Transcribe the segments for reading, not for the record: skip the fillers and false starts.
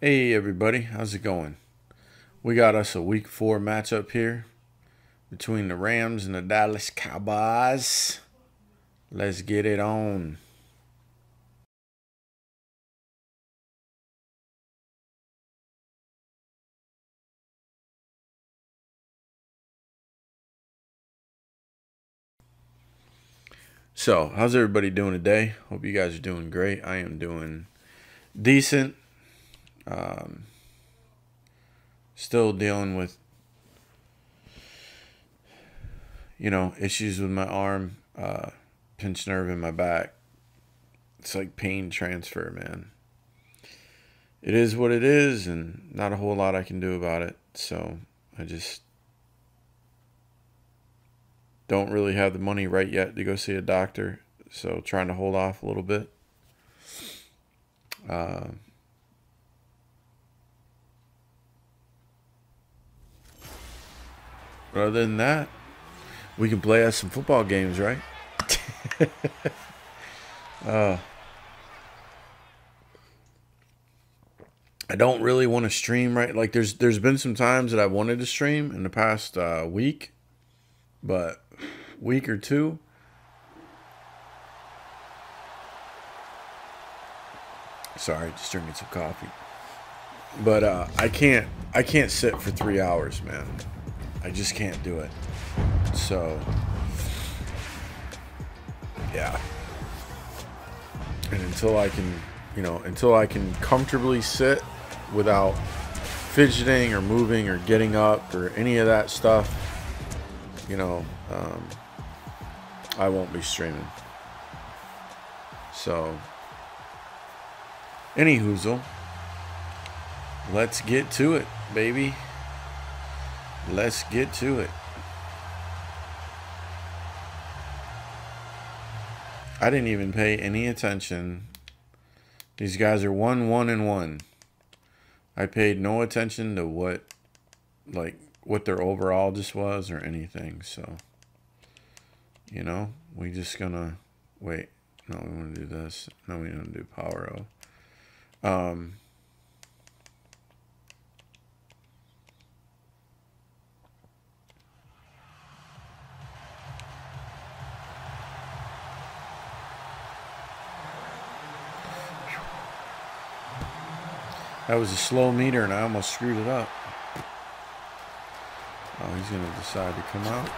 Hey everybody, how's it going? We got us a week 4 matchup here between the Rams and the Dallas Cowboys. Let's get it on. So, how's everybody doing today? Hope you guys are doing great. I am doing decent. Still dealing with, issues with my arm, pinched nerve in my back. It's like pain transfer, man. It is what it is, and not a whole lot I can do about it. So, I just don't really have the money right yet to go see a doctor, so trying to hold off a little bit. But other than that, we can play us some football games, right? I don't really want to stream, right? Like there's been some times that I wanted to stream in the past week, but week or two. Sorry, just drinking some coffee. But I can't sit for 3 hours, man. I just can't do it. So yeah. And until I can comfortably sit without fidgeting or moving or getting up or any of that stuff, I won't be streaming. So, any hoozle, let's get to it, baby. Let's get to it. I didn't even pay any attention. These guys are 1-1-1. I paid no attention to what their overall just was or anything. So, we just gonna wait. No, we want to do this. No, we don't do power O. That was a slow meter, and I almost screwed it up. Oh, he's going to decide to come out.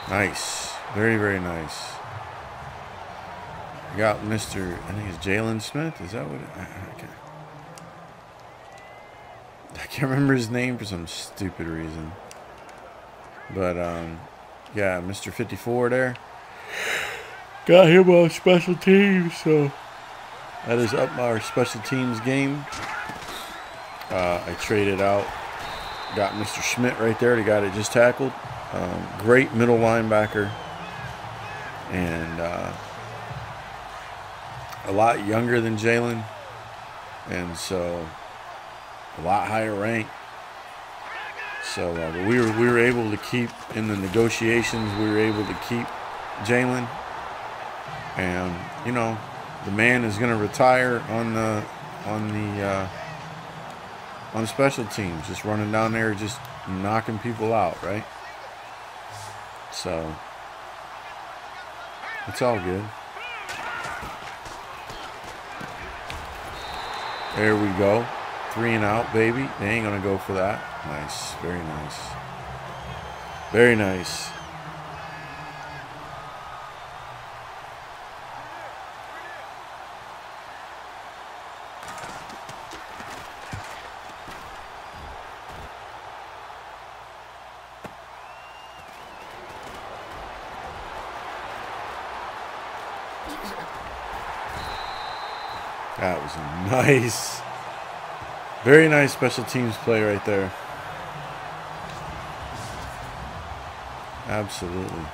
Nice. Very, very nice. We got Mr. I think it's Jalen Smith. Is that what I can't remember his name for some stupid reason. But, yeah, Mr. 54 there. Got him on special teams, so that is up our special teams game. I traded out. Got Mr. Schmidt right there, the guy that just tackled. Great middle linebacker. And a lot younger than Jalen. And so a lot higher rank. So but we were able to keep, in the negotiations, we were able to keep Jalen. And, the man is going to retire on special teams, just running down there, just knocking people out, right? So it's all good. There we go. 3 and out, baby. They ain't going to go for that. Nice. Very nice. Very nice. That was nice. Very nice special teams play right there. Absolutely.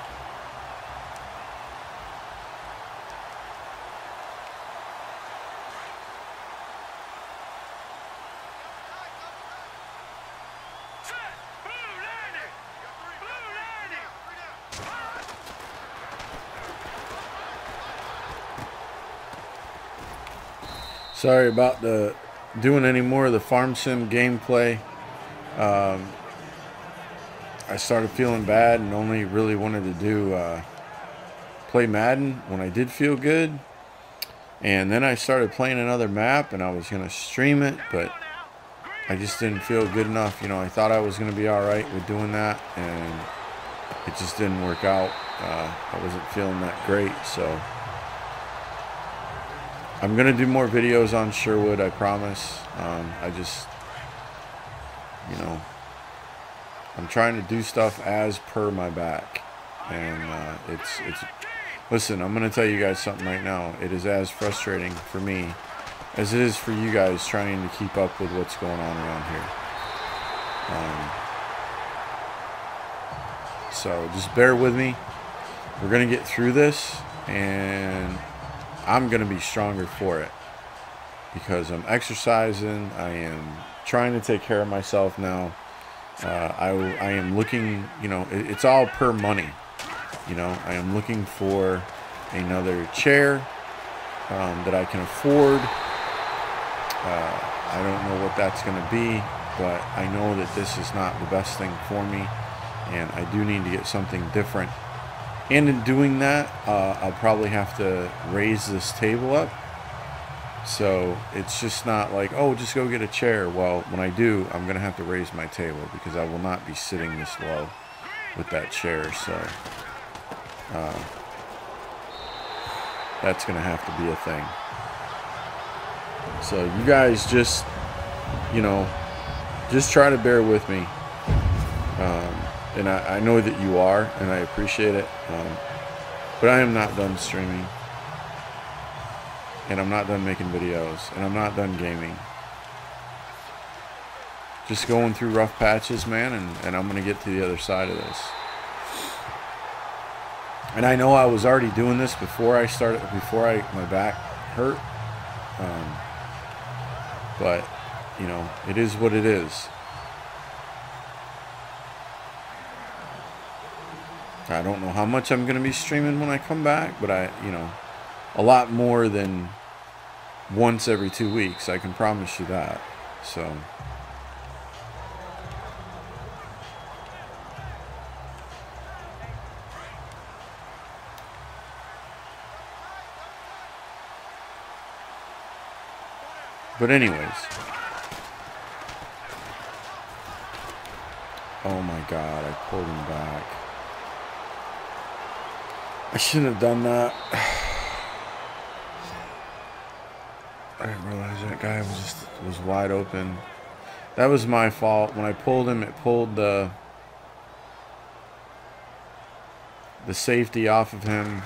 Sorry about the doing any more of the farm sim gameplay. I started feeling bad and only really wanted to do play Madden when I did feel good. And then I started playing another map, and I was going to stream it, but I just didn't feel good enough. You know, I thought I was going to be all right with doing that, and it just didn't work out. I wasn't feeling that great, so I'm going to do more videos on Sherwood, I promise. I just, you know, I'm trying to do stuff as per my back, and it's listen, I'm going to tell you guys something right now. It is as frustrating for me as it is for you guys trying to keep up with what's going on around here. So just bear with me. We're going to get through this, and I'm going to be stronger for it because I'm exercising. I am trying to take care of myself now. I am looking, you know, it's all per money. You know, I am looking for another chair that I can afford. I don't know what that's going to be, but I know that this is not the best thing for me, and I do need to get something different. And in doing that, I'll probably have to raise this table up. So it's just not like, oh, just go get a chair. Well, when I do, I'm going to have to raise my table because I will not be sitting this low with that chair. So that's going to have to be a thing. So you guys just, you know, just try to bear with me. And I know that you are, and I appreciate it. But I am not done streaming. And I'm not done making videos. And I'm not done gaming. Just going through rough patches, man, and I'm going to get to the other side of this. And I know I was already doing this before I started, my back hurt. But, you know, it is what it is. I don't know how much I'm going to be streaming when I come back, but you know, a lot more than once every 2 weeks. I can promise you that. So. But anyways. Oh my God, I pulled him back. I shouldn't have done that. I didn't realize that guy was wide open. That was my fault. When I pulled him, it pulled the safety off of him.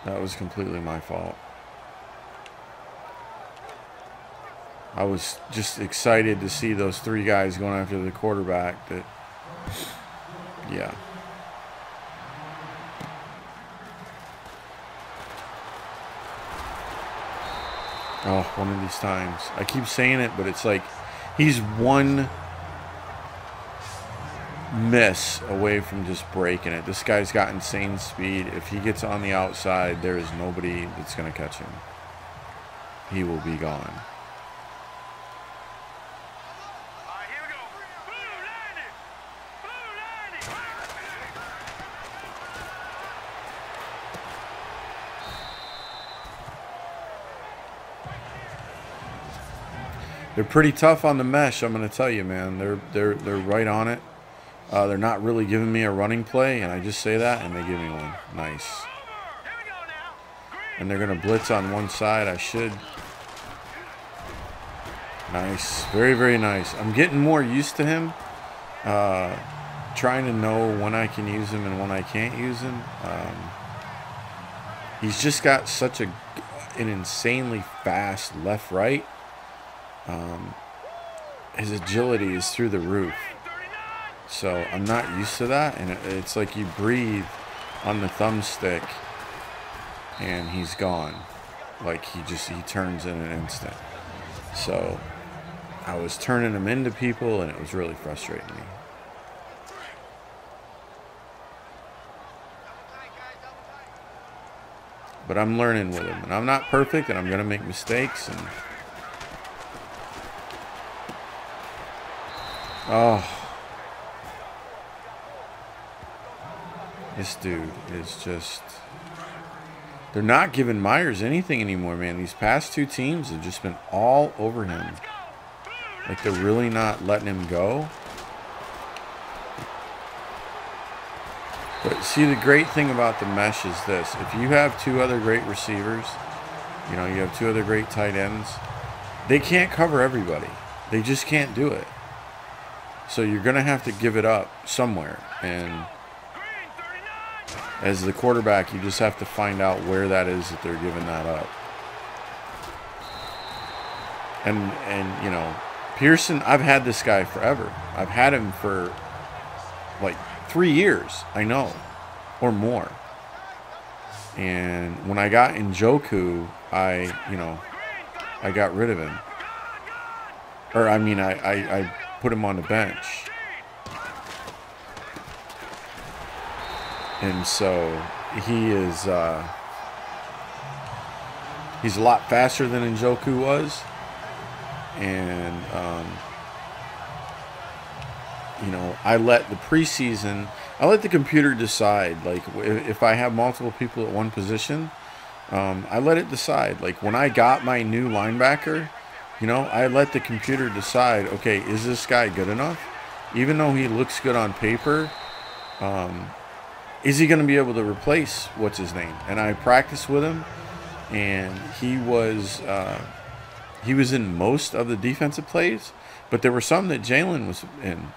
That was completely my fault. I was just excited to see those three guys going after the quarterback. That, yeah. Oh, one of these times. I keep saying it, but it's like he's one miss away from just breaking it. This guy's got insane speed. If he gets on the outside, there is nobody that's going to catch him. He will be gone. They're pretty tough on the mesh, I'm going to tell you, man. They're right on it. They're not really giving me a running play, and I just say that, and they give me one. Nice. And they're going to blitz on one side. I should. Nice. Very, very nice. I'm getting more used to him. Trying to know when I can use him and when I can't use him. He's just got such an insanely fast left-right. His agility is through the roof. So I'm not used to that, and it's like you breathe on the thumbstick and he's gone. Like he turns in an instant. So I was turning him into people, and it was really frustrating me. but I'm learning with him. And I'm not perfect, and I'm going to make mistakes. And oh, this dude is just... They're not giving Myers anything anymore, man. These past two teams have just been all over him. Like, they're really not letting him go. But see, the great thing about the mesh is this. If you have two other great receivers, you know, you have two other great tight ends, they can't cover everybody. They just can't do it. So you're going to have to give it up somewhere. And as the quarterback, you just have to find out where that is that they're giving that up. And you know, Pearson, I've had this guy forever. I've had him for like 3 years, I know, or more. And when I got Njoku, I got rid of him. Or I mean, I put him on the bench. And so he is he's a lot faster than Njoku was. And you know, I let the preseason, I let the computer decide. Like, if I have multiple people at one position, I let it decide. Like, when I got my new linebacker, you know, I let the computer decide, okay, is this guy good enough? Even though he looks good on paper, is he going to be able to replace what's his name? And I practiced with him, and he was in most of the defensive plays, but there were some that Jalen was in.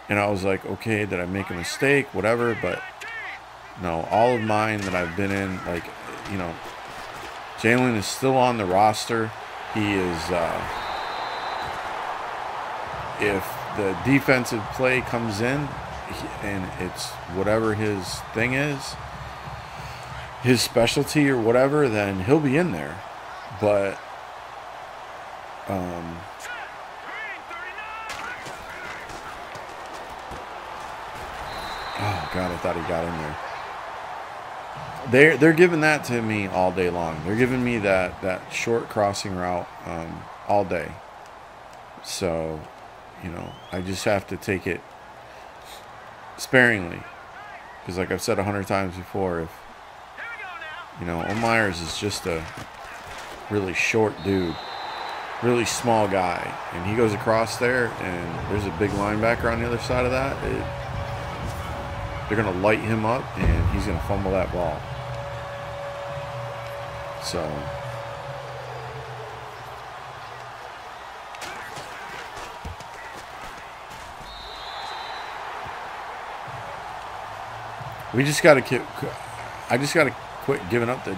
And I was like, okay, did I make a mistake? Whatever. But no, all of mine that I've been in, like, you know, Jalen is still on the roster. He is, if the defensive play comes in and it's whatever his thing is, his specialty or whatever, then he'll be in there. But, oh, God, I thought he got in there. They're giving that to me all day long. They're giving me that short crossing route all day. So, you know, I just have to take it sparingly. Because like I've said 100 times before, if, you know, Myers is just a really short dude. Really small guy. And he goes across there, and there's a big linebacker on the other side of that. They're going to light him up, and he's going to fumble that ball. So, we just got to I just got to quit giving up the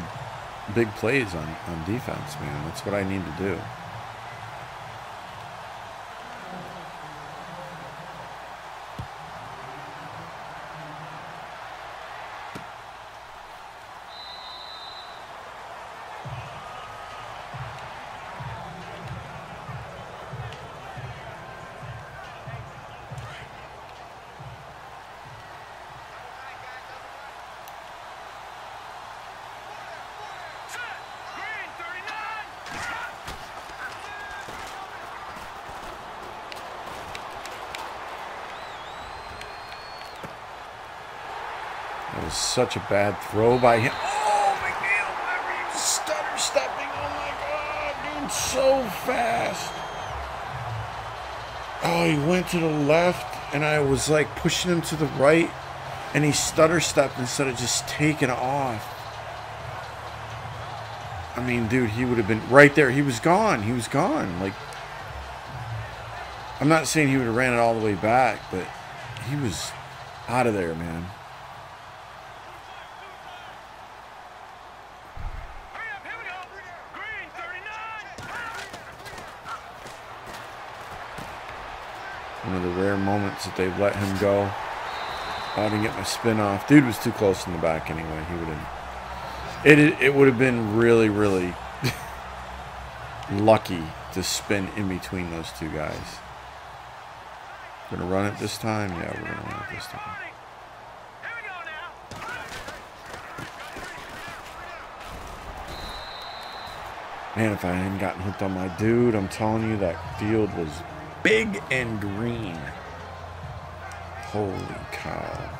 big plays on defense, man. That's what I need to do. That was such a bad throw by him. Oh, McNeil, stutter stepping. Oh, my God, dude, so fast. Oh, he went to the left, and I was, like, pushing him to the right, and he stutter stepped instead of just taking off. I mean, dude, he would have been right there. He was gone. He was gone. Like, I'm not saying he would have ran it all the way back, but he was out of there, man. One of the rare moments that they've let him go. I didn't get my spin off. Dude was too close in the back anyway. He would have. It would have been really, really lucky to spin in between those two guys. Gonna run it this time? Yeah, we're gonna run it this time. Man, if I hadn't gotten hooked on my dude, I'm telling you, that field was big and green. Holy cow.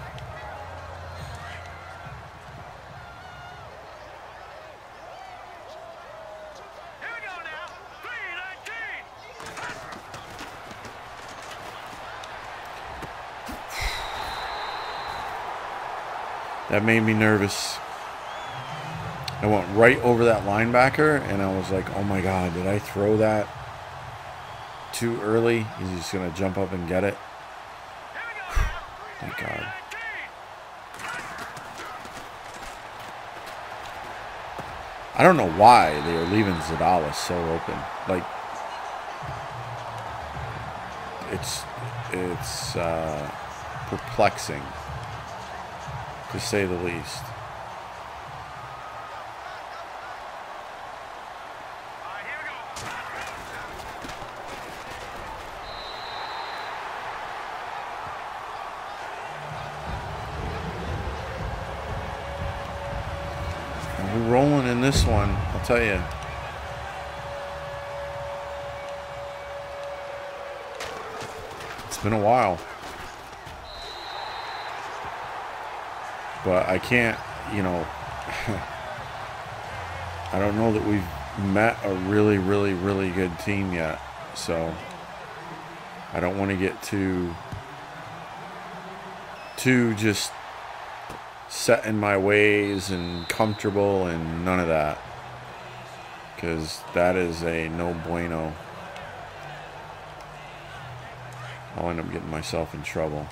That made me nervous. I went right over that linebacker, and I was like, oh my God, did I throw that too early? He's just going to jump up and get it. Thank God. I don't know why they were leaving Zadalis so open. Like, it's perplexing, to say the least. We're rolling in this one, I'll tell you. It's been a while. But I can't, you know, I don't know that we've met a really, really, really good team yet. So I don't want to get too just set in my ways and comfortable and none of that. Because that is a no bueno. I'll end up getting myself in trouble.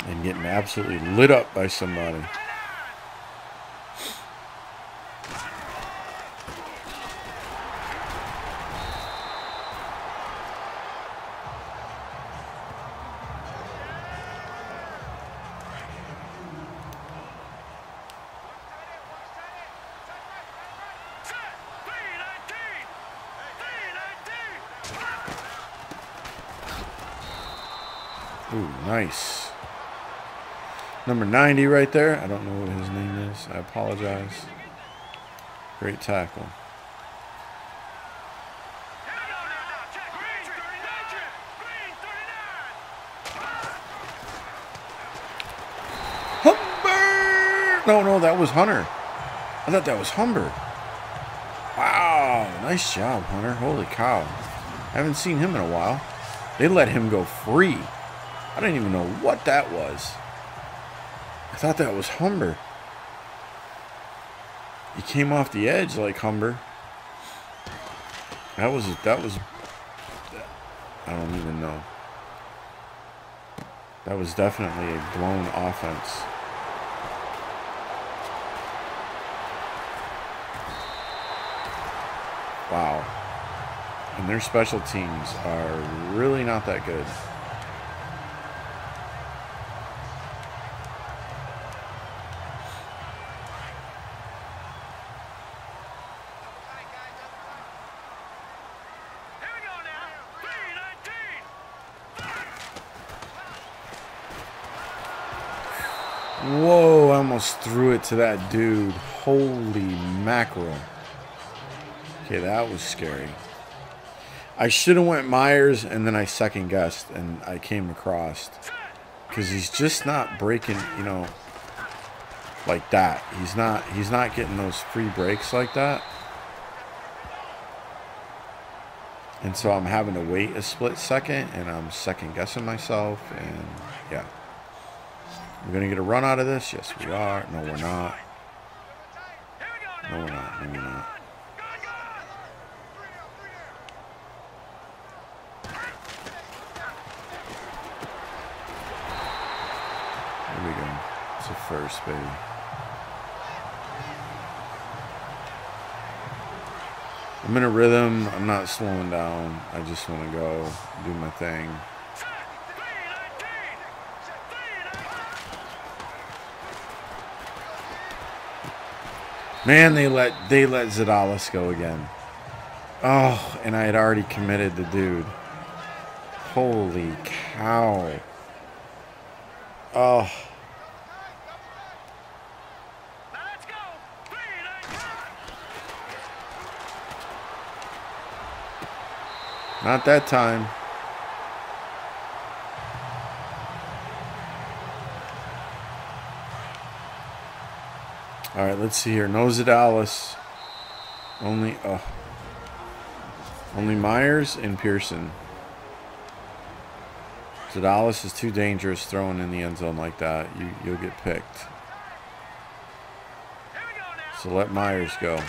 And getting absolutely lit up by somebody. Ooh, nice. Number 90 right there. I don't know what his name is. I apologize. Great tackle. Humber! No, that was Hunter. I thought that was Humber. Wow, nice job, Hunter. Holy cow. I haven't seen him in a while. They let him go free. I didn't even know what that was. I thought that was Humber. He came off the edge like Humber. That was I don't even know. That was definitely a blown offense. Wow. And their special teams are really not that good. Whoa, I almost threw it to that dude. Holy mackerel. Okay, that was scary. I should have went Myers, and then I second guessed, and I came across. Because he's just not breaking, you know, like that. He's not getting those free breaks like that. And so I'm having to wait a split second, and I'm second guessing myself, and yeah. We're going to get a run out of this? Yes, we are. No, we're not. No, we're not. No, we're not. There we go. It's a first, baby. I'm in a rhythm. I'm not slowing down. I just want to go do my thing. Man, they let Zadalis go again. Oh, and I had already committed the dude. Holy cow. Oh. Not that time. All right, let's see here. No Dallas. Only Myers and Pearson. Dallas is too dangerous throwing in the end zone like that. You'll get picked. So let Myers go.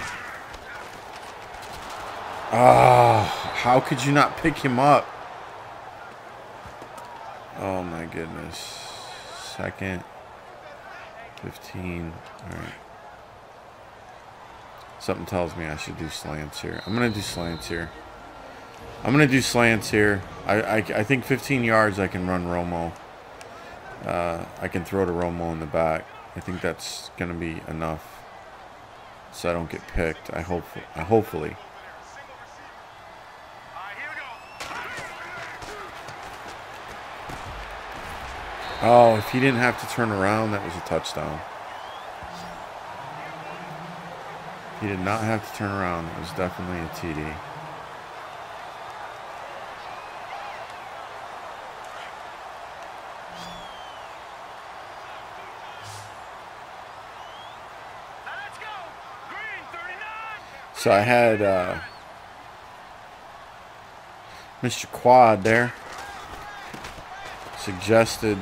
Ah, how could you not pick him up? Oh my goodness. Second. 15. All right. Something tells me I should do slants here. I'm going to do slants here. I think 15 yards I can run Romo. I can throw to Romo in the back. I think that's going to be enough so I don't get picked. Hopefully. Oh, if he didn't have to turn around, that was a touchdown. He did not have to turn around. It was definitely a TD. So I had Mr. Quad there suggested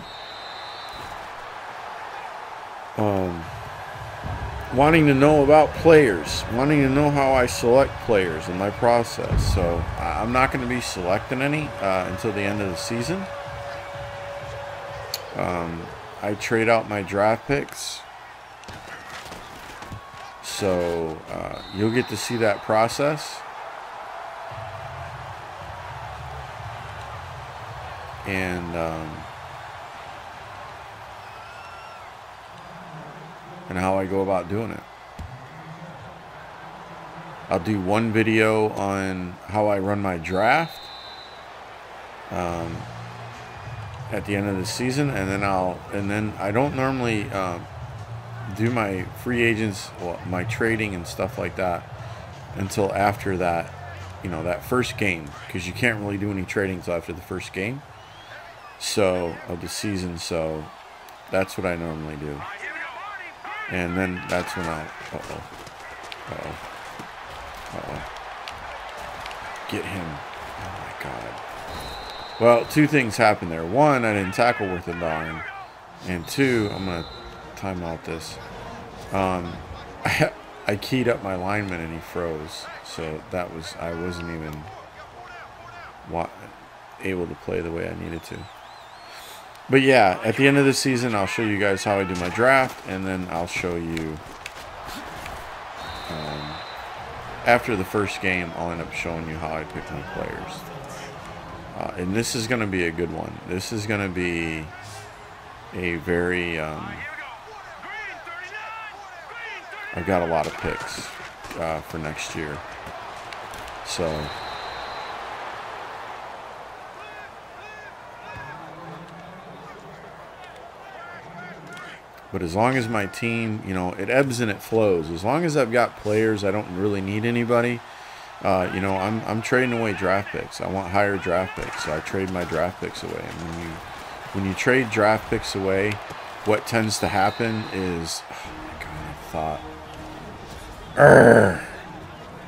wanting to know about players, wanting to know how I select players in my process. So I'm not going to be selecting any until the end of the season. I trade out my draft picks. So you'll get to see that process. And how I go about doing it. I'll do one video on how I run my draft at the end of the season, and then I don't normally do my free agents, well, my trading and stuff like that until after that, that first game, because you can't really do any trading until after the first game of the season. So that's what I normally do. And then that's when I'll get him. Oh my God. Well, two things happened there. One, I didn't tackle worth a darn. And two, I'm going to time out this. I keyed up my lineman and he froze. So I wasn't even able to play the way I needed to. But yeah, at the end of the season, I'll show you guys how I do my draft, and then I'll show you after the first game, I'll end up showing you how I pick my players. And this is going to be a good one. This is going to be a very I've got a lot of picks for next year. So but as long as my team, it ebbs and it flows. As long as I've got players, I don't really need anybody. I'm trading away draft picks. I want higher draft picks, so I trade my draft picks away. And when you trade draft picks away, what tends to happen is, oh my God, I thought,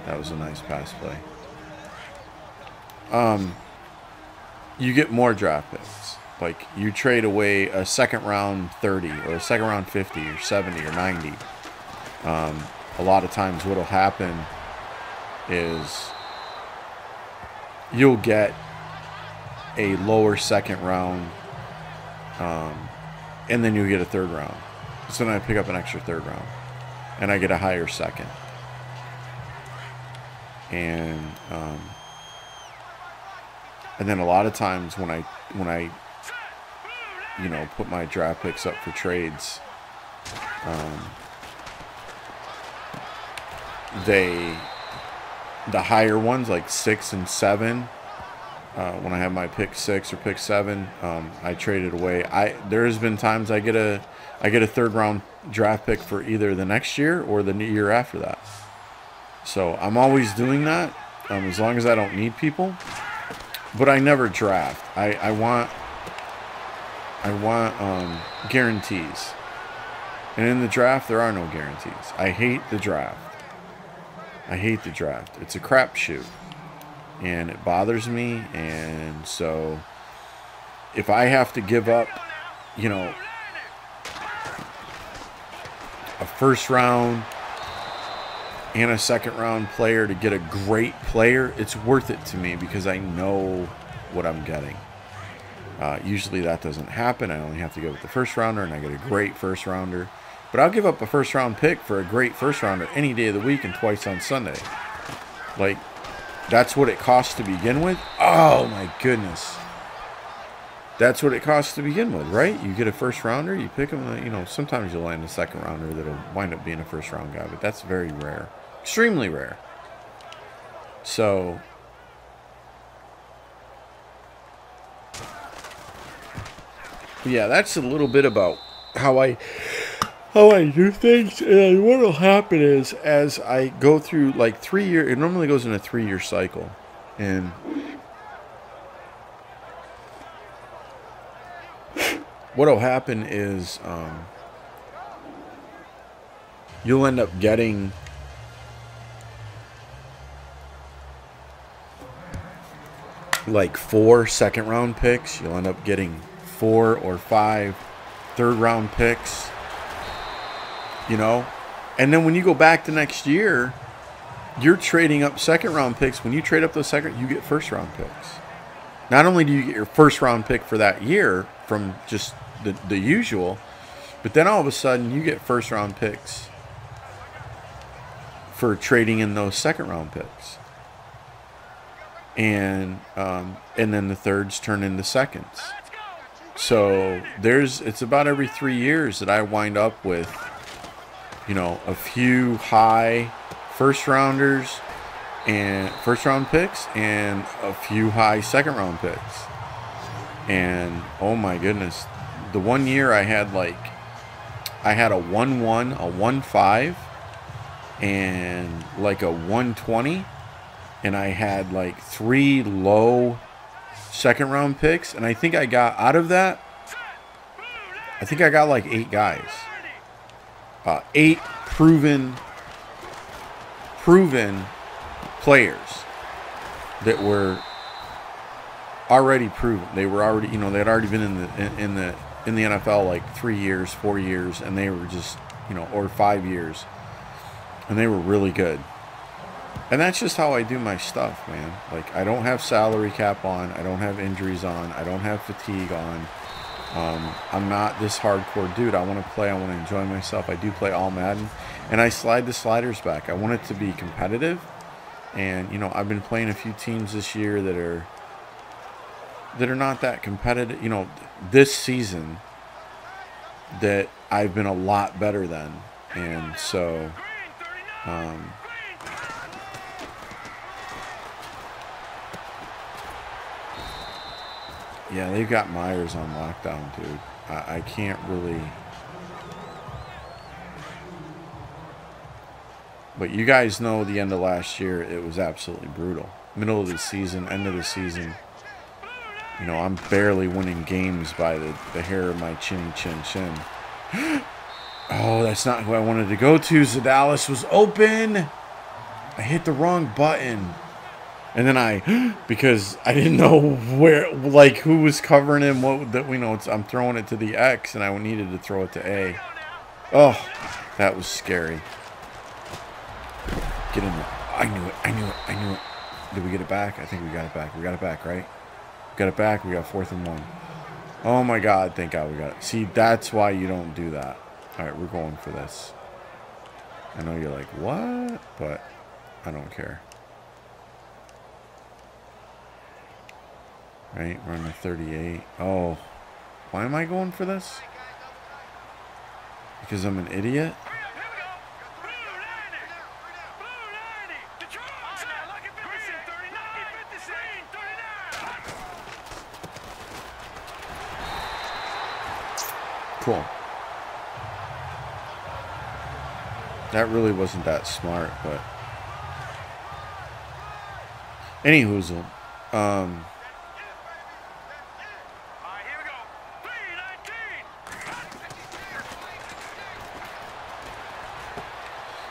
that was a nice pass play. You get more draft picks. Like, you trade away a second round 30 or a second round 50 or 70 or 90. A lot of times what will happen is you'll get a lower second round and then you get a third round. So then I pick up an extra third round and I get a higher second. And then a lot of times when I put my draft picks up for trades, the higher ones, like 6 and 7, when I have my pick 6 or pick 7, I trade it away. There has been times I get a third round draft pick for either the next year or the year after that. So I'm always doing that, as long as I don't need people. but I never draft. I want guarantees. And in the draft, there are no guarantees. I hate the draft. I hate the draft. It's a crapshoot. And it bothers me. And so, if I have to give up, you know, a first round and a second round player to get a great player, it's worth it to me because I know what I'm getting. Usually that doesn't happen. I only have to go with the first rounder, and I get a great first rounder. But I'll give up a first round pick for a great first rounder any day of the week and twice on Sunday. Like, that's what it costs to begin with. Oh my goodness. That's what it costs to begin with, right? You get a first rounder, you pick them, you know, sometimes you'll land a second rounder that'll wind up being a first round guy, but that's very rare. Extremely rare. So, yeah, that's a little bit about how I do things. And what will happen is, as I go through like 3 year, it normally goes in a 3-year cycle, and what'll happen is you'll end up getting like 4 second round picks. You'll end up getting 4 or 5 third round picks, you know, and then when you go back the next year, you're trading up second round picks. When you trade up those second, you get first round picks. Not only do you get your first round pick for that year from just the usual, but then all of a sudden you get first round picks for trading in those second round picks. And then the thirds turn into seconds. So it's about every 3 years that I wind up with, you know, a few high first rounders and first round picks and a few high second round picks. And oh my goodness, the one year I had a 1-1, a 1-5, and like a 120, and I had like 3 low second round picks, and I think I got out of that, I think I got like 8 guys. 8 proven players that were already proven. They were already, you know, they had already been in the NFL like 3 years, 4 years, and they were just, you know, or 5 years, and they were really good. And that's just how I do my stuff, man. Like, I don't have salary cap on, I don't have injuries on, I don't have fatigue on. I'm not this hardcore dude. I want to play, I want to enjoy myself. I do play all Madden, and I slide the sliders back. I want it to be competitive. And, you know, I've been playing a few teams this year that are not that competitive. You know, this season that I've been a lot better than. And so, yeah, they've got Myers on lockdown, dude. I can't really. But you guys know the end of last year, it was absolutely brutal. Middle of the season, end of the season. You know, I'm barely winning games by the hair of my chinny chin chin. Oh, that's not who I wanted to go to. Zadalis was open. I hit the wrong button. And then because I didn't know where, like, who was covering him. I'm throwing it to the X, and I needed to throw it to A. Oh, that was scary. Get in there. I knew it. Did we get it back? I think we got it back. We got it back, right? We got it back. We got 4th and 1. Oh, my God. Thank God we got it. See, that's why you don't do that. All right, we're going for this. I know you're like, what? But I don't care. Right, we're on the 38. Oh, why am I going for this? Because I'm an idiot? Cool. That really wasn't that smart, but anywhoozle.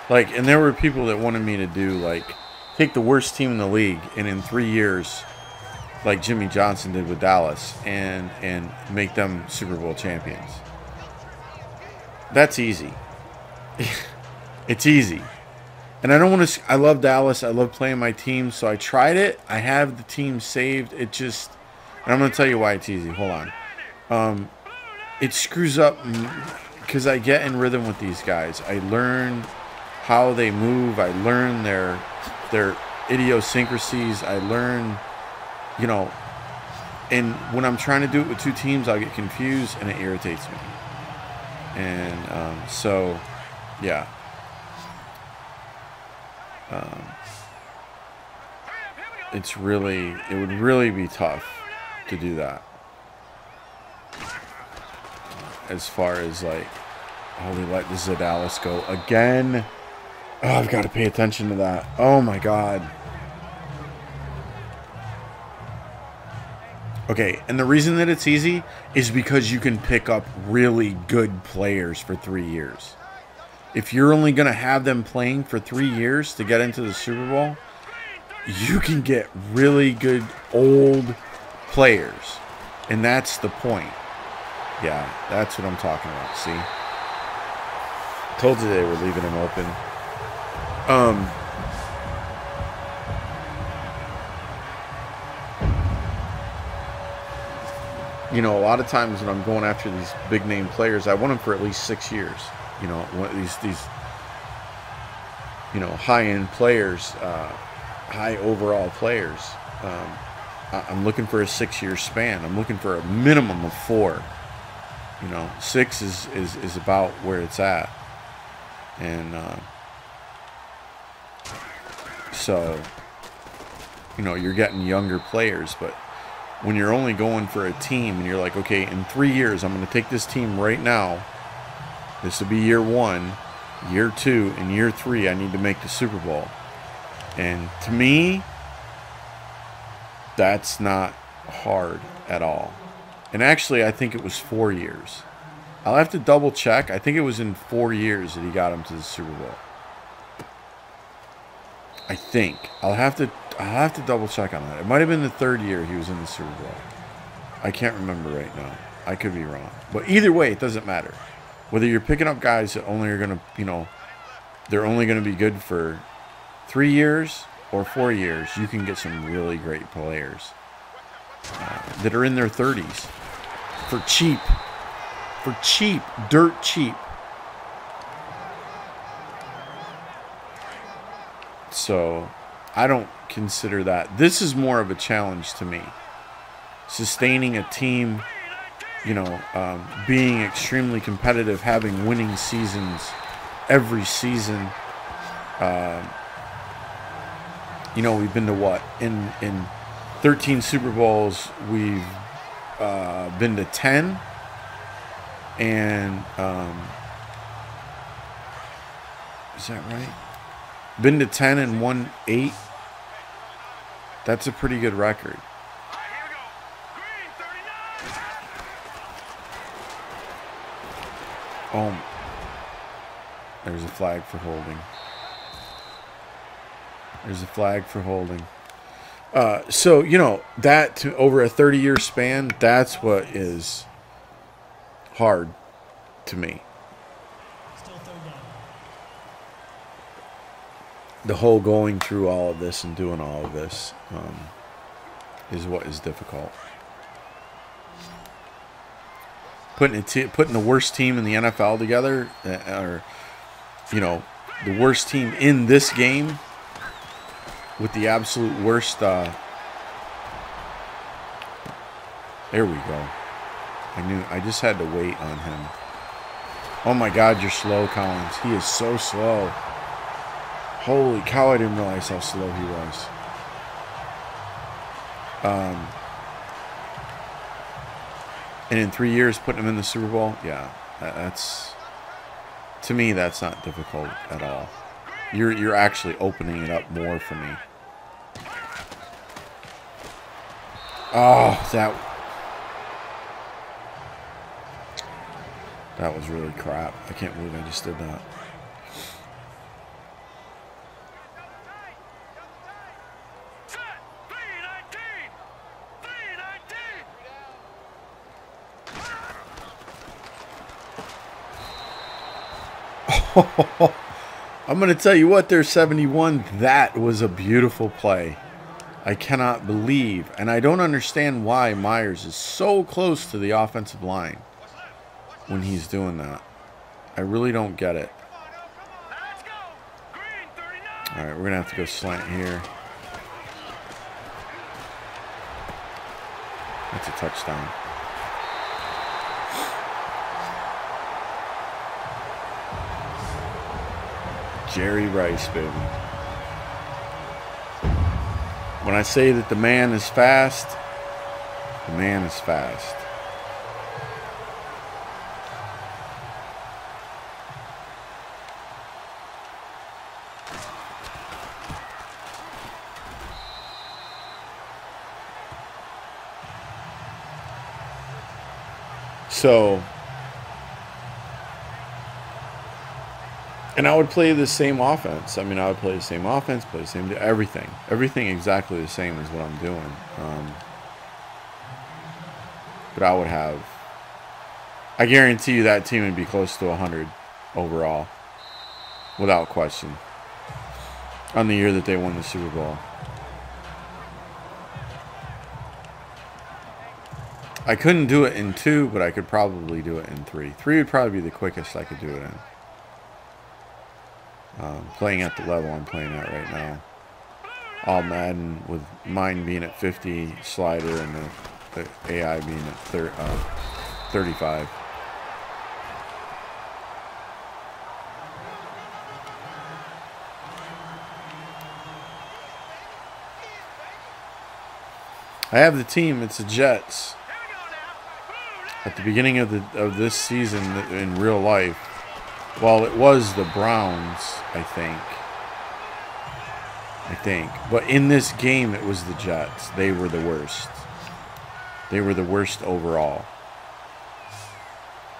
Like, and there were people that wanted me to do, like, take the worst team in the league and in 3 years, like Jimmy Johnson did with Dallas, and make them Super Bowl champions. That's easy. It's easy. And I don't want to... I love Dallas. I love playing my team, so I tried it. I have the team saved. It just... And I'm going to tell you why it's easy. Hold on. It screws up because I get in rhythm with these guys. I learn how they move. I learn their idiosyncrasies. I learn, you know, and when I'm trying to do it with two teams, I'll get confused and it irritates me. And so, yeah. It would really be tough to do that. As far as like, oh, we let the Dallas go again. Oh, I've got to pay attention to that. Oh my God. Okay, and the reason that it's easy is because you can pick up really good players for 3 years. If you're only going to have them playing for 3 years to get into the Super Bowl, you can get really good old players. And that's the point. Yeah, that's what I'm talking about. See? Told you they were leaving him open. You know, a lot of times when I'm going after these big name players, I want them for at least 6 years. You know, these you know, high end players, high overall players. I'm looking for a 6-year span. I'm looking for a minimum of 4. You know, 6 is about where it's at. And so, you know, you're getting younger players. But when you're only going for a team and you're like, okay, in 3 years, I'm going to take this team right now. This will be year 1, year 2, and year 3. I need to make the Super Bowl. And to me, that's not hard at all. And actually, I think it was 4 years. I'll have to double check. I think it was in 4 years that he got him to the Super Bowl. I think. I'll have to double check on that. It might have been the 3rd year he was in the Super Bowl. I can't remember right now. I could be wrong. But either way, it doesn't matter. Whether you're picking up guys that only are going to, you know, they're only going to be good for 3 years or 4 years, you can get some really great players that are in their 30s for cheap. For cheap. Dirt cheap. So, I don't consider that. This is more of a challenge to me. Sustaining a team, you know, being extremely competitive, having winning seasons every season. You know, we've been to what? In 13 Super Bowls, we've been to 10. And, is that right? Been to 10 and won 8. That's a pretty good record. Oh, there's a flag for holding. There's a flag for holding. So, you know, that to over a 30-year span, that's what is hard to me. The whole going through all of this and doing all of this is what is difficult. Putting the worst team in the NFL together, or, you know, the worst team in this game with the absolute worst. There we go. I just had to wait on him. Oh my God, you're slow, Collins. He is so slow. Holy cow, I didn't realize how slow he was. And in 3 years, putting him in the Super Bowl, yeah, that's, to me, that's not difficult at all. You're actually opening it up more for me. Oh, that was really crap. I can't believe I just did that. I'm going to tell you what, there's 71. That was a beautiful play. I cannot believe, and I don't understand why Myers is so close to the offensive line when he's doing that. I really don't get it. All right, we're going to have to go slant here. That's a touchdown. Jerry Rice, baby. When I say that the man is fast, the man is fast. So, and I would play the same offense. I mean, I would play the same offense, play the same, everything. Everything exactly the same as what I'm doing. But I would have, I guarantee you that team would be close to 100 overall, without question, on the year that they won the Super Bowl. I couldn't do it in 2, but I could probably do it in 3. 3 would probably be the quickest I could do it in. Playing at the level I'm playing at right now. All Madden, with mine being at 50 slider and the AI being at 35. I have the team. It's the Jets. At the beginning of this season in real life, well, it was the Browns, I think. But in this game, it was the Jets. They were the worst. They were the worst overall.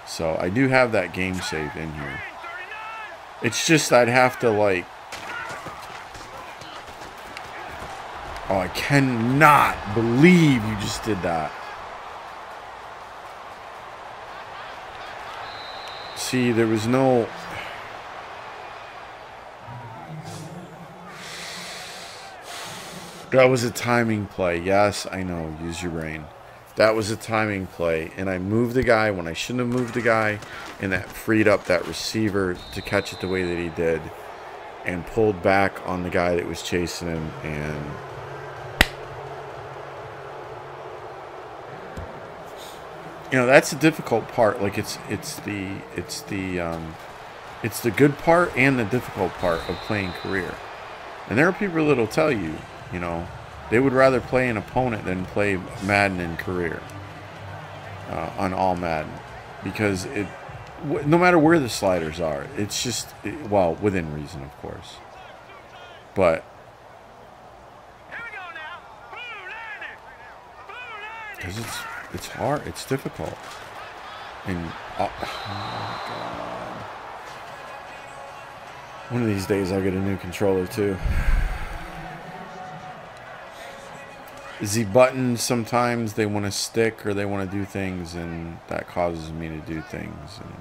So I do have that game saved in here. It's just I'd have to, like... Oh, I cannot believe you just did that. See, there was no... That was a timing play. Yes, I know. Use your brain. That was a timing play. And I moved the guy when I shouldn't have moved the guy. And that freed up that receiver to catch it the way that he did. And pulled back on the guy that was chasing him. And... You know, that's the difficult part. Like it's the good part and the difficult part of playing career. And there are people that'll tell you, you know, they would rather play an opponent than play Madden in career on all Madden, because no matter where the sliders are, it's just well, within reason, of course. But because it's hard, it's difficult, and oh my God, one of these days I'll get a new controller too. The buttons, sometimes they want to stick or they want to do things, and that causes me to do things, and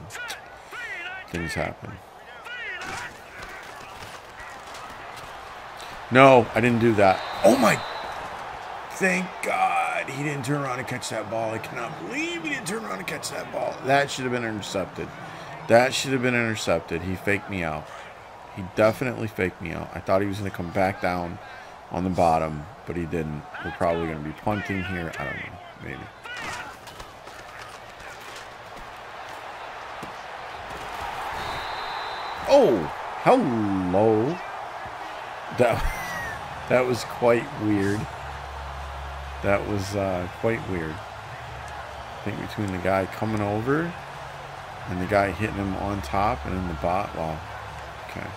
things happen. No, I didn't do that. Oh my, thank God he didn't turn around and catch that ball. I cannot believe he didn't turn around and catch that ball. That should have been intercepted. That should have been intercepted. He faked me out. He definitely faked me out. I thought he was going to come back down on the bottom, but he didn't. We're probably going to be punting here. I don't know. Maybe. Oh, hello. That was quite weird. That was quite weird. I think between the guy coming over and the guy hitting him on top and in the bot. Wow. Okay.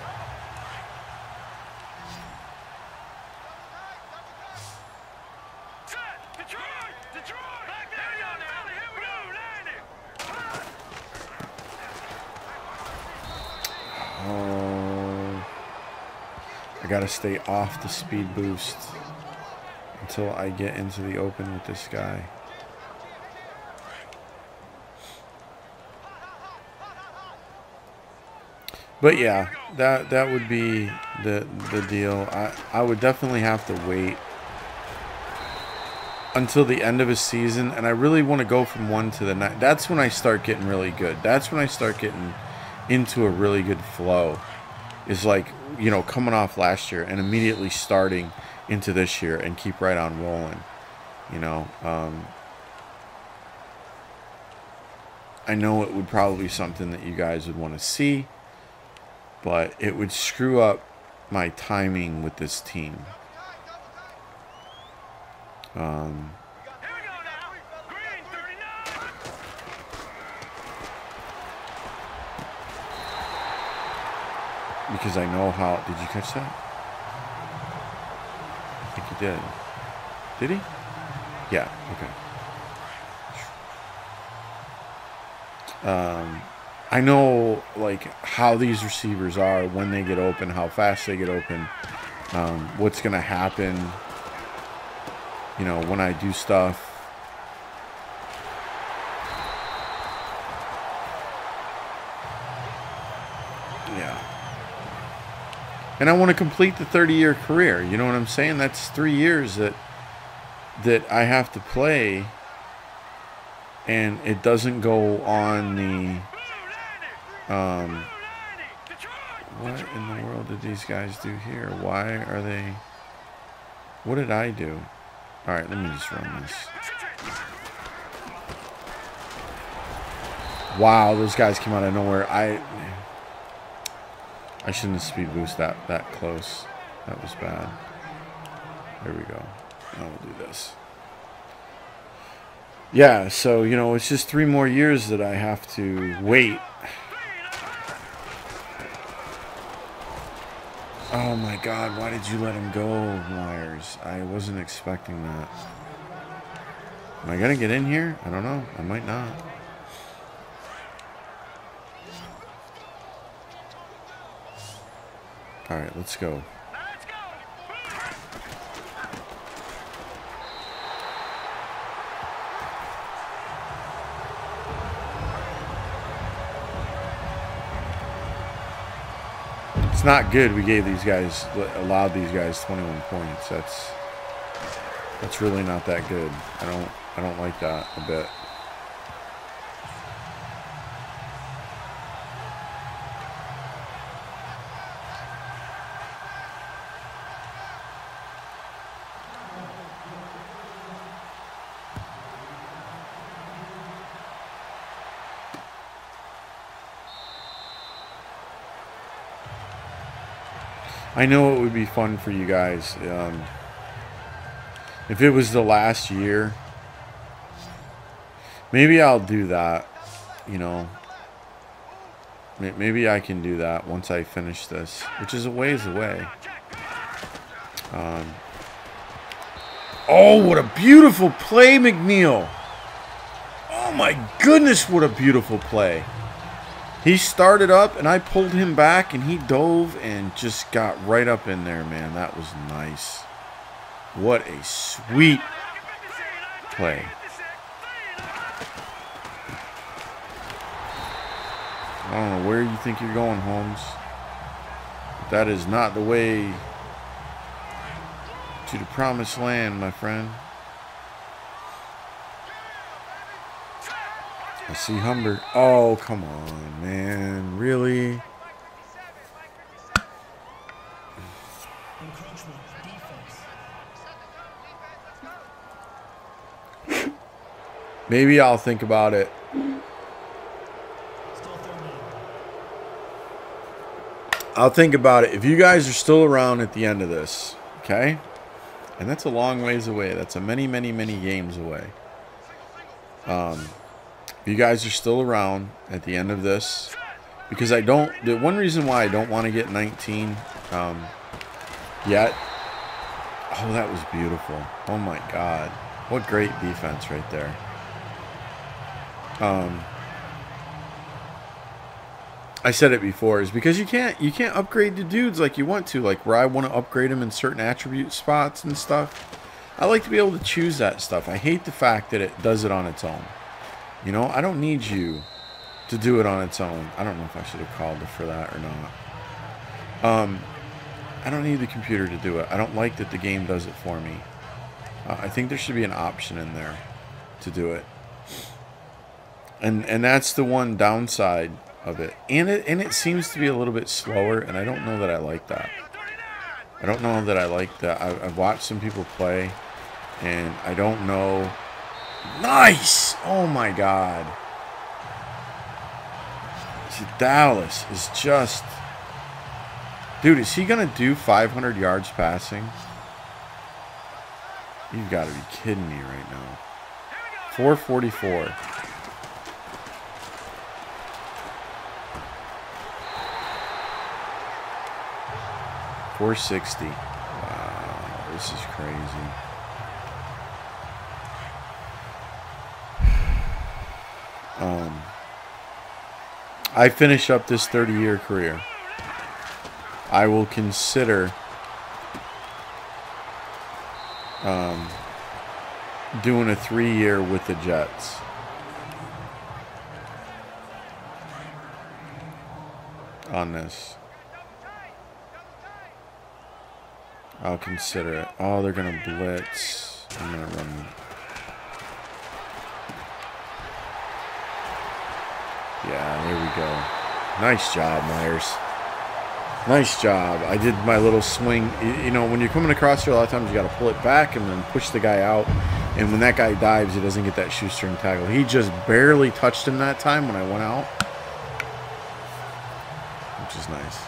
I gotta stay off the speed boost until I get into the open with this guy. But yeah, that would be the deal. I would definitely have to wait until the end of a season, and I really want to go from one to the next. That's when I start getting really good. That's when I start getting into a really good flow. Is like, you know, coming off last year and immediately starting into this year and keep right on rolling. You know, I know it would probably be something that you guys would want to see, but it would screw up my timing with this team. Because I know how... Did you catch that? I think he did. Did he? Yeah, okay. I know, like, how these receivers are when they get open, how fast they get open, what's going to happen, you know, when I do stuff. Yeah. And I want to complete the 30-year career. You know what I'm saying? That's 3 years that I have to play, and it doesn't go on the... what in the world did these guys do here? Why are they... What did I do? Alright, let me just run this. Wow, those guys came out of nowhere. I shouldn't have speed boost that close. That was bad. There we go. Now we'll do this. Yeah, so, you know, it's just 3 more years that I have to wait. Oh my God, why did you let him go, Myers? I wasn't expecting that. Am I gonna get in here? I don't know. I might not. Alright, let's go. It's not good we gave these guys, allowed these guys 21 points. That's really not that good. I don't like that a bit. I know it would be fun for you guys if it was the last year. Maybe I'll do that, you know. Maybe I can do that once I finish this, which is a ways away. Oh, what a beautiful play, McNeil. Oh, my goodness, what a beautiful play. He started up, and I pulled him back, and he dove and just got right up in there, man. That was nice. What a sweet play. I don't know where you think you're going, Holmes. But that is not the way to the promised land, my friend. I see Humber. Oh, come on, man. Really? Maybe I'll think about it. I'll think about it. If you guys are still around at the end of this, okay? And that's a long ways away. That's a many, many, many games away. If you guys are still around at the end of this, because I don't, the one reason why I don't want to get 19 yet. Oh, that was beautiful. Oh my God. What great defense right there. I said it before, is because you can't upgrade the dudes like you want to, like where I want to upgrade them in certain attribute spots and stuff. I like to be able to choose that stuff. I hate the fact that it does it on its own. You know, I don't need you to do it on its own. I don't know if I should have called for that or not. I don't need the computer to do it. I don't like that the game does it for me. I think there should be an option in there to do it. And that's the one downside of it. And it seems to be a little bit slower, and I don't know that I like that. I don't know that I like that. I've watched some people play, and I don't know. Nice! Oh my God. See, Dallas is just... Dude, is he going to do 500 yards passing? You've got to be kidding me right now. 444. $460. Wow, this is crazy. I finish up this 30-year career. I will consider doing a 3-year with the Jets. On this. I'll consider it. Oh, they're going to blitz. I'm going to run. Yeah, there we go. Nice job, Myers. Nice job. I did my little swing. You know, when you're coming across here, a lot of times you got to pull it back and then push the guy out. And when that guy dives, he doesn't get that shoestring tackle. He just barely touched him that time when I went out, which is nice.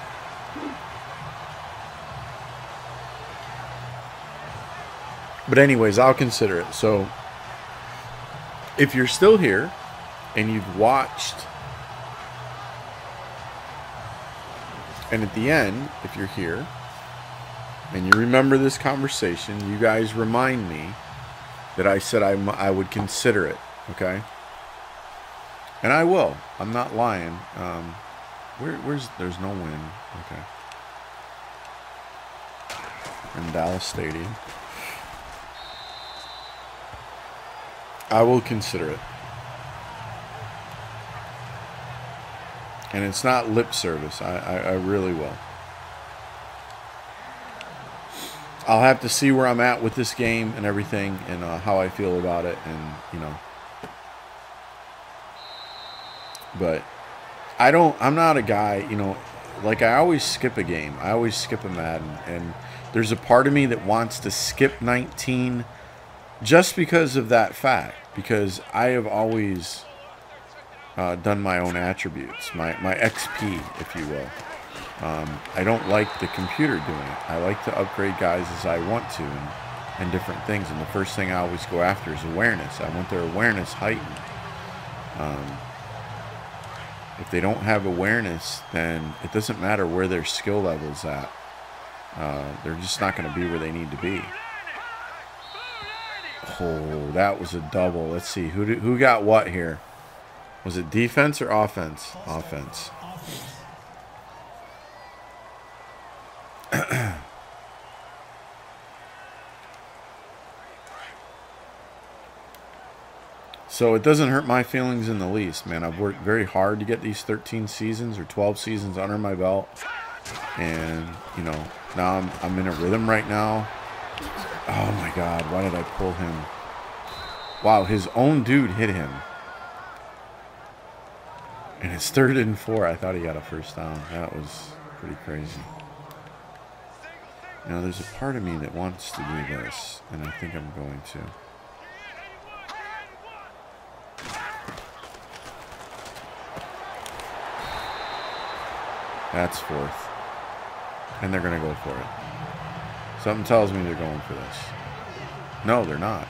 But anyways, I'll consider it. So if you're still here and you've watched, and at the end, if you're here and you remember this conversation, you guys remind me that I said I would consider it, okay? And I will. I'm not lying. There's no win. Okay. In Dallas Stadium. I will consider it. And it's not lip service. I really will. I'll have to see where I'm at with this game and everything, and how I feel about it, and you know. But I'm not a guy, you know, like I always skip a game. I always skip a Madden, and there's a part of me that wants to skip 19 just because of that fact, because I have always done my own attributes, my XP, if you will. I don't like the computer doing it. I like to upgrade guys as I want to, and different things. And the first thing I always go after is awareness. I want their awareness heightened. If they don't have awareness, then it doesn't matter where their skill level's at. They're just not going to be where they need to be. Oh, that was a double. Let's see. Who got what here? Was it defense or offense? Offense. So it doesn't hurt my feelings in the least, man. I've worked very hard to get these 13 seasons or 12 seasons under my belt. And, you know, now I'm in a rhythm right now. Oh, my God. Why did I pull him? Wow, his own dude hit him. And it's 3rd and 4. I thought he got a first down. That was pretty crazy. Now, there's a part of me that wants to do this, and I think I'm going to. That's 4th. And they're going to go for it. Something tells me they're going for this. No, they're not.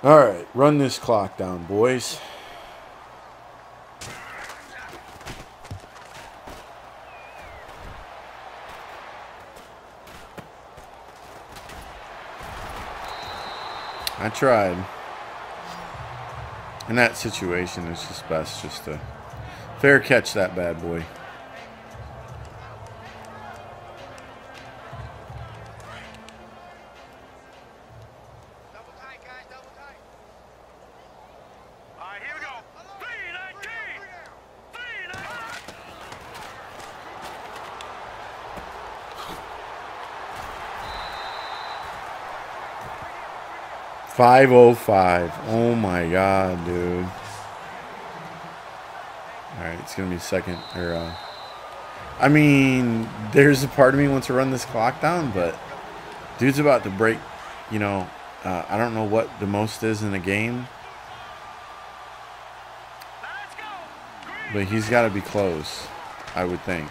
All right, run this clock down, boys. I tried. In that situation, it's just best just to fair catch that bad boy. Double tight, guys. Double 5:05. Oh my god, dude. Alright, it's going to be second. Or, I mean, there's a part of me wants to run this clock down, but dude's about to break, you know, I don't know what the most is in a game. But he's got to be close, I would think.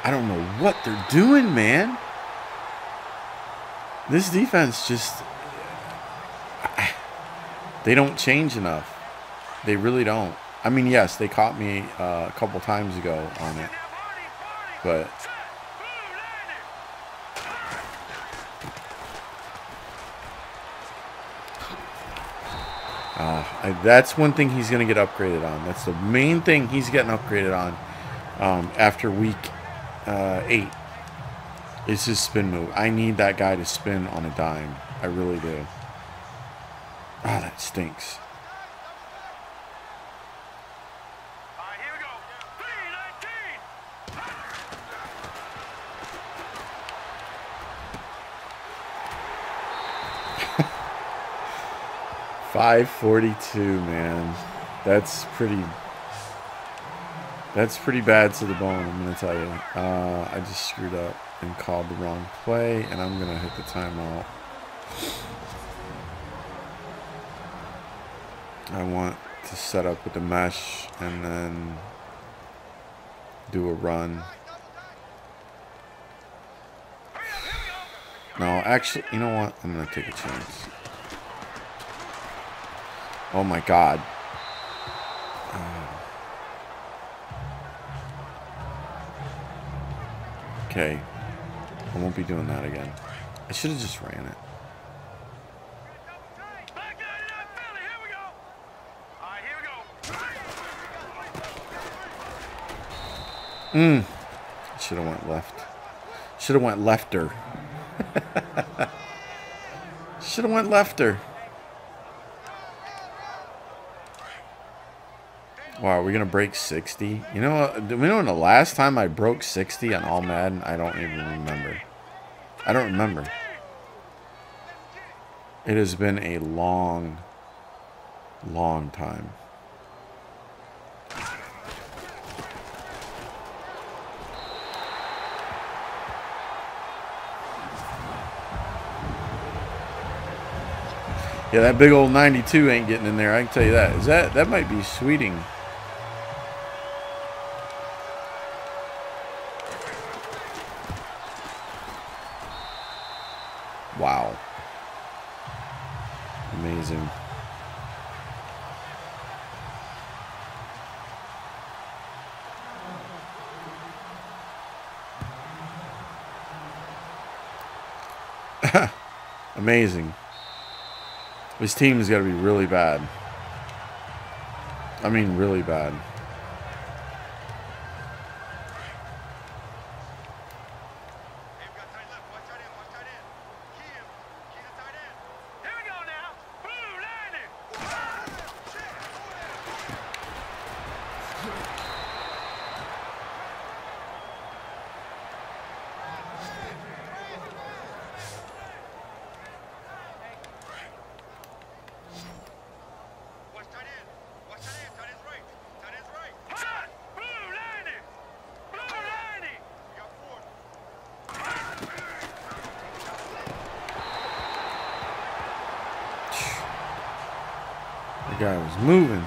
I don't know what they're doing, man. This defense just... They don't change enough. They really don't. I mean, yes, they caught me a couple times ago on it. But... that's one thing he's going to get upgraded on. That's the main thing he's getting upgraded on after week 8. It's his spin move. I need that guy to spin on a dime. I really do. Ah, that stinks. Here we go. 542, man. That's pretty bad to the bone, I'm going to tell you. I just screwed up and called the wrong play, and I'm going to hit the timeout. I want to set up with the mesh and then do a run. No, actually, you know what? I'm going to take a chance. Oh my god. Okay. I won't be doing that again. I should have just ran it. Should have went left. Should have went lefter. Should have went lefter. Wow, we're gonna break 60. You know when the last time I broke 60 on all Madden, I don't even remember. I don't remember. It has been a long, long time. Yeah, that big old 92 ain't getting in there. I can tell you that. That might be Sweeting. Wow. Amazing. Amazing. This team has got to be really bad. I mean, really bad. The guy was moving.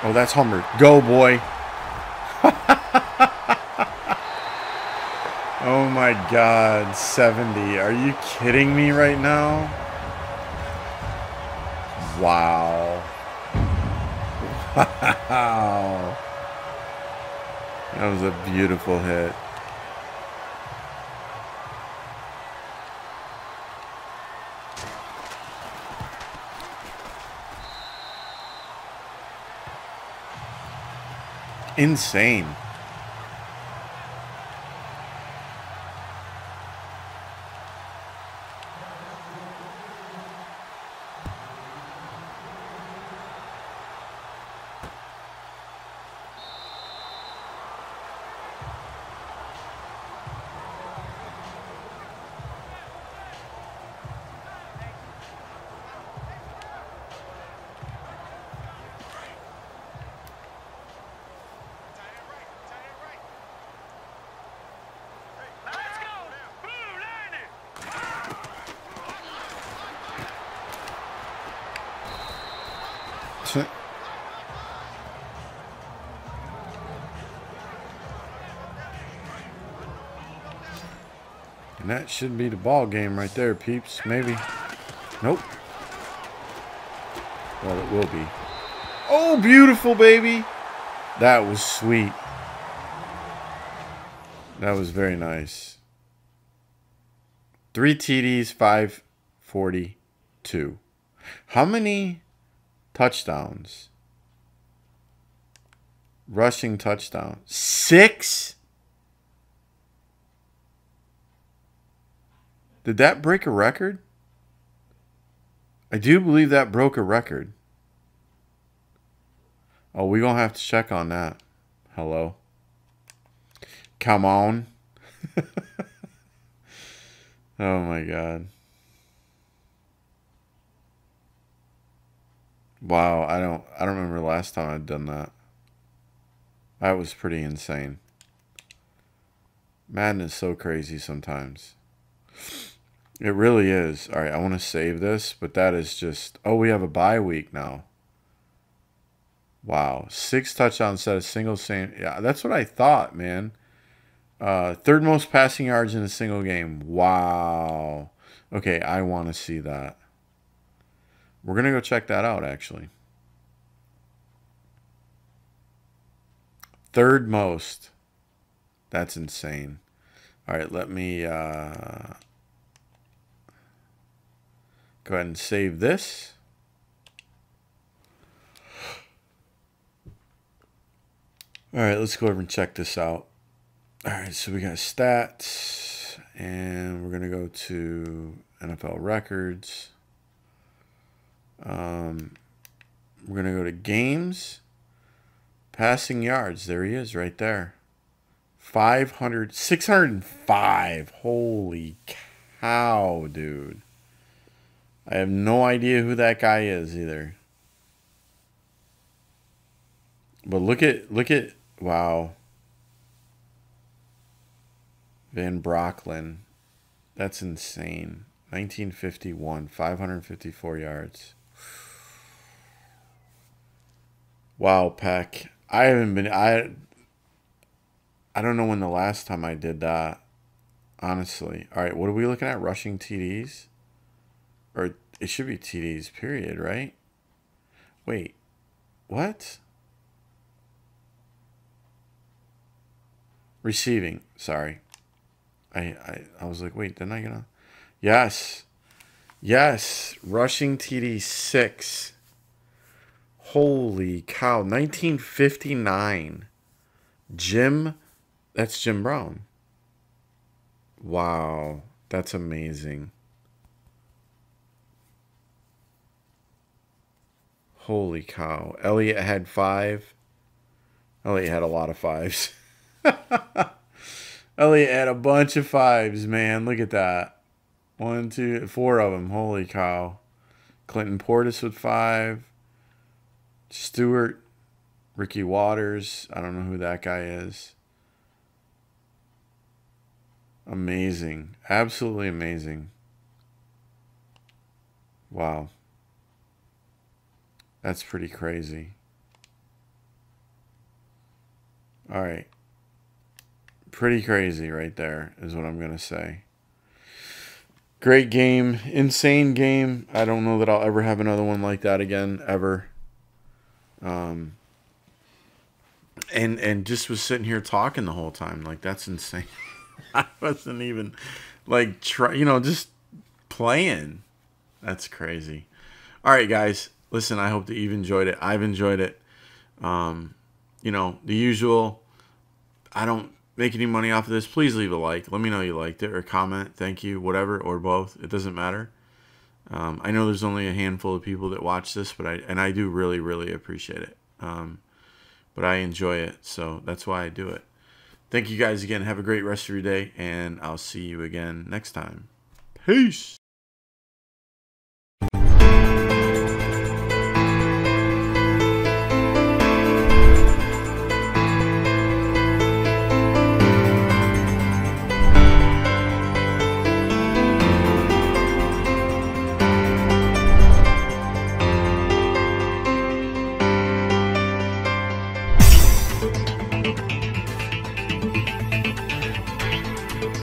Oh, that's Hummer. Go, boy. Oh my God, 70. Are you kidding me right now? Wow. Wow. That was a beautiful hit. Insane. And that should be the ball game right there, peeps. Maybe. Nope. Well, it will be. Oh, beautiful, baby. That was sweet. That was very nice. 3 TDs, 542. How many touchdowns? Rushing touchdown. 6? Did that break a record? I do believe that broke a record. Oh, we're going to have to check on that. Hello. Come on. Oh my God. Wow, I don't remember the last time I'd done that. That was pretty insane. Madden is so crazy sometimes. It really is. All right, I want to save this, but that is just... Oh, we have a bye week now. Wow. 6 touchdowns instead of single same. Yeah, that's what I thought, man. Third most passing yards in a single game. Wow. Okay, I want to see that. We're going to go check that out, actually. Third most. That's insane. All right, let me go ahead and save this. All right, let's go over and check this out. All right, so we got stats, and we're going to go to NFL records. We're going to go to games, passing yards. There he is right there. 605. Holy cow, dude. I have no idea who that guy is either. But look at, wow. Van Brocklin. That's insane. 1951, 554 yards. Wow, Peck. I haven't been... I don't know when the last time I did that. Honestly. All right, what are we looking at? Rushing TDs? Or it should be TDs, period, right? Wait. What? Receiving. Sorry. I was like, wait, didn't I get on? Yes. Yes. Rushing TD 6. Holy cow. 1959. Jim. That's Jim Brown. Wow. That's amazing. Holy cow. Elliott had 5. Elliott had a lot of 5s. Elliott had a bunch of 5s, man. Look at that. 1, 2, 4 of them. Holy cow. Clinton Portis with 5. Stewart. Ricky Waters. I don't know who that guy is. Amazing. Absolutely amazing. Wow. That's pretty crazy. All right. Pretty crazy right there is what I'm going to say. Great game. Insane game. I don't know that I'll ever have another one like that again, ever. And just was sitting here talking the whole time. Like, that's insane. I wasn't even, like, just playing. That's crazy. All right, guys. Listen, I hope that you've enjoyed it. I've enjoyed it. The usual. I don't make any money off of this. Please leave a like. Let me know you liked it, or comment. Thank you, whatever, or both. It doesn't matter. I know there's only a handful of people that watch this, but I do really, really appreciate it. But I enjoy it, so that's why I do it. Thank you guys again. Have a great rest of your day, and I'll see you again next time. Peace.